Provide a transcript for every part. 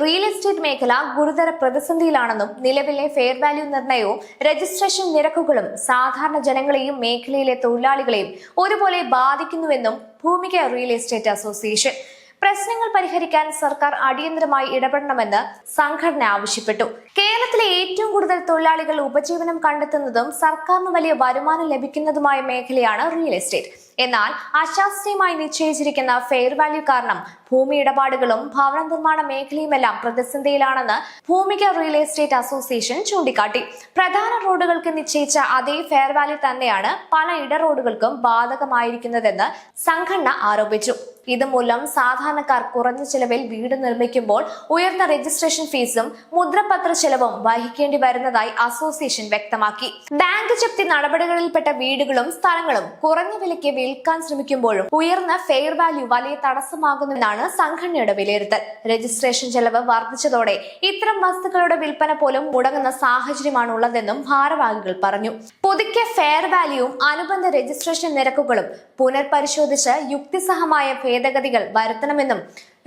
Real estate മേഖല ഗുരുതര പ്രതിസന്ധിയിലാണെന്നും നിലവിലെ ഫെയർ വാല്യൂ നിർണയവും രജിസ്ട്രേഷൻ നിരക്കുകളും സാധാരണ ജനങ്ങളെയും മേഖലയിലെ തൊഴിലാളികളെയും ഒരുപോലെ ബാധിക്കുന്നുവെന്നും ഭൂമിക റിയൽ എസ്റ്റേറ്റ് അസോസിയേഷൻ പ്രശ്നങ്ങൾ പരിഹരിക്കാൻ സർക്കാർ അടിയന്തരമായി ഇടപെടണമെന്ന് സംഘടന ആവശ്യപ്പെട്ടു. കേരളത്തിലെ ഏറ്റവും കൂടുതൽ തൊഴിലാളികൾ ഉപജീവനം കണ്ടെത്തുന്നതും സർക്കാരിന് വലിയ വരുമാനം ലഭിക്കുന്നതുമായ മേഖലയാണ് റിയൽ എസ്റ്റേറ്റ്. എന്നാൽ അശാസ്ത്രീയമായി നിശ്ചയിച്ചിരിക്കുന്ന ഫെയർ വാല്യൂ കാരണം ഭൂമി ഇടപാടുകളും ഭവന നിർമ്മാണ മേഖലയുമെല്ലാം പ്രതിസന്ധിയിലാണെന്ന് ഭൂമിക റിയൽ എസ്റ്റേറ്റ് അസോസിയേഷൻ ചൂണ്ടിക്കാട്ടി. പ്രധാന റോഡുകൾക്ക് നിശ്ചയിച്ച അതേ ഫെയർ വാല്യൂ തന്നെയാണ് പല ഇട റോഡുകൾക്കും ബാധകമായിരിക്കുന്നതെന്ന് സംഘടന ആരോപിച്ചു. ഇതുമൂലം സാധാരണക്കാർ കുറഞ്ഞ ചെലവിൽ വീട് നിർമ്മിക്കുമ്പോൾ ഉയർന്ന രജിസ്ട്രേഷൻ ഫീസും മുദ്രപത്ര ചെലവും വഹിക്കേണ്ടി വരുന്നതായി അസോസിയേഷൻ വ്യക്തമാക്കി. ബാങ്ക് ജപ്തി നടപടികളിൽപ്പെട്ട വീടുകളും സ്ഥലങ്ങളും കുറഞ്ഞ വിലയ്ക്ക് വിൽക്കാൻ ശ്രമിക്കുമ്പോഴും ഉയർന്ന ഫെയർ വാല്യൂ വലിയ തടസ്സമാകുമെന്നാണ് സംഘടനയുടെ വിലയിരുത്തൽ. രജിസ്ട്രേഷൻ ചെലവ് വർദ്ധിച്ചതോടെ ഇത്തരം വസ്തുക്കളുടെ വിൽപ്പന പോലും മുടങ്ങുന്ന സാഹചര്യമാണ് ഉള്ളതെന്നും ഭാരവാഹികൾ പറഞ്ഞു. പുതുക്കിയ ഫെയർ വാല്യൂവും അനുബന്ധ രജിസ്ട്രേഷൻ നിരക്കുകളും പുനർപരിശോധിച്ച് യുക്തിസഹമായ ഭേദഗതികൾ വരുത്തണമെന്നും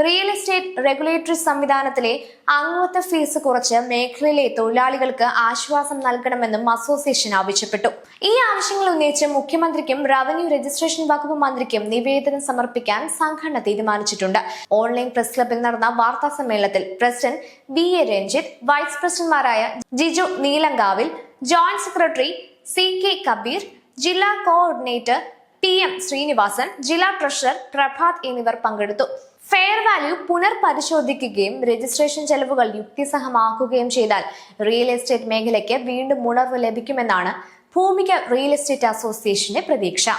റിയൽ എസ്റ്റേറ്റ് റെഗുലേറ്ററി സംവിധാനത്തിലെ അംഗത്വ ഫീസ് കുറച്ച് മേഖലയിലെ തൊഴിലാളികൾക്ക് ആശ്വാസം നൽകണമെന്നും അസോസിയേഷൻ ആവശ്യപ്പെട്ടു. ഈ ആവശ്യങ്ങൾ ഉന്നയിച്ച് മുഖ്യമന്ത്രിക്കും റവന്യൂ രജിസ്ട്രേഷൻ വകുപ്പ് മന്ത്രിക്കും നിവേദനം സമർപ്പിക്കാൻ സംഘടന തീരുമാനിച്ചിട്ടുണ്ട്. ഓൺലൈൻ പ്രസ് ക്ലബിൽ നടന്ന വാർത്താ സമ്മേളനത്തിൽ പ്രസിഡന്റ് BA രഞ്ജിത്ത്, വൈസ് പ്രസിഡന്റുമാരായ Jiju Neelankavil, joint secretary CK Kabeer, ജില്ലാ കോർഡിനേറ്റർ PM ശ്രീനിവാസൻ, ജില്ലാ ട്രഷറർ പ്രഭാത് എന്നിവർ പങ്കെടുത്തു. ഫെയർ വാല്യൂ പുനർപരിശോധിക്കുകയും രജിസ്ട്രേഷൻ ചെലവുകൾ യുക്തിസഹമാക്കുകയും ചെയ്താൽ റിയൽ എസ്റ്റേറ്റ് മേഖലയ്ക്ക് വീണ്ടും ഉണർവ് ലഭിക്കുമെന്നാണ് ഭൂമിക റിയൽ എസ്റ്റേറ്റ് അസോസിയേഷന്റെ പ്രതീക്ഷ.